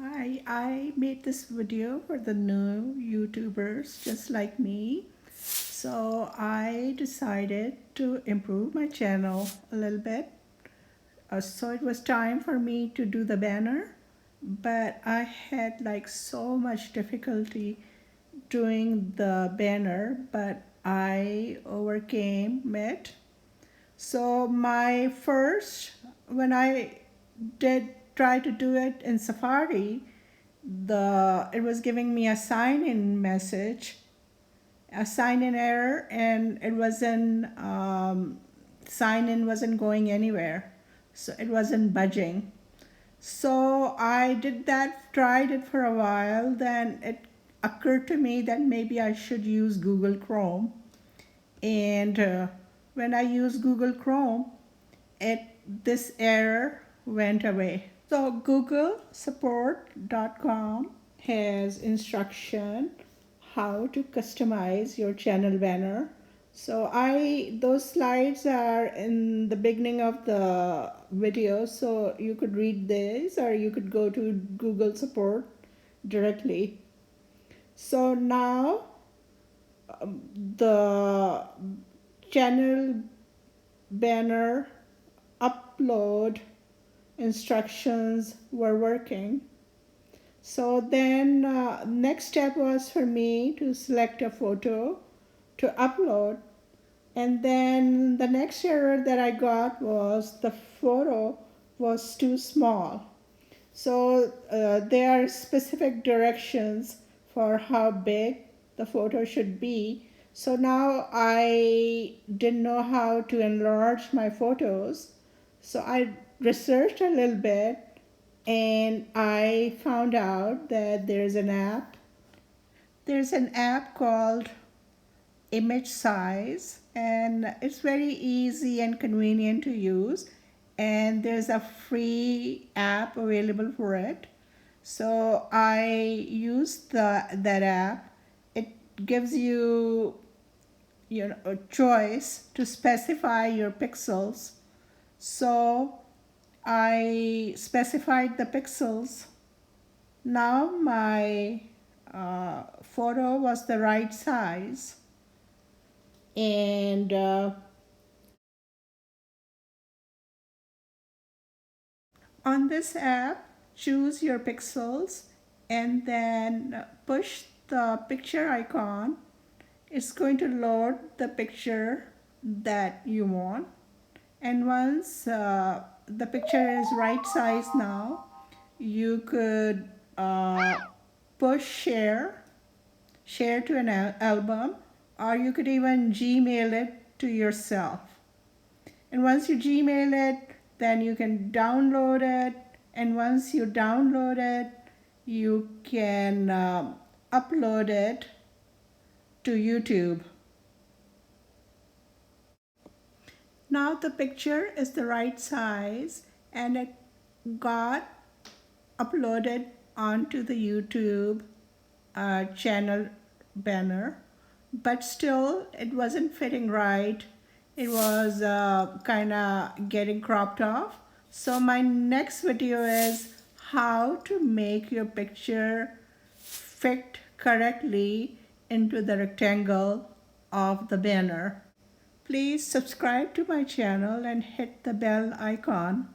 Hi, I made this video for the new YouTubers just like me. So I decided to improve my channel a little bit. So it was time for me to do the banner, but I had like so much difficulty doing the banner, but I overcame it. So when I did try to do it in Safari, it was giving me a sign-in message, a sign-in error, and it wasn't sign-in wasn't going anywhere, so it wasn't budging. So I did that, tried it for a while. Then it occurred to me that maybe I should use Google Chrome, and when I used Google Chrome, it this error went away. So googlesupport.com has instruction how to customize your channel banner. So those slides are in the beginning of the video, so you could read this or you could go to Google Support directly. So now the channel banner upload instructions were working. So then next step was for me to select a photo to upload, and then the next error that I got was the photo was too small. So there are specific directions for how big the photo should be. So now I didn't know how to enlarge my photos. So I researched a little bit and I found out that there's an app. There's an app called Image Size, and it's very easy and convenient to use. And there's a free app available for it. So I used that app. It gives you a choice to specify your pixels. So I specified the pixels. Now my photo was the right size, and on this app, choose your pixels and then push the picture icon. It's going to load the picture that you want. And once the picture is right size now, you could push share to an album, or you could even Gmail it to yourself. And once you Gmail it, then you can download it. And once you download it, you can upload it to YouTube. Now the picture is the right size and it got uploaded onto the YouTube channel banner, but still it wasn't fitting right. It was kind of getting cropped off. So my next video is how to make your picture fit correctly into the rectangle of the banner. Please subscribe to my channel and hit the bell icon.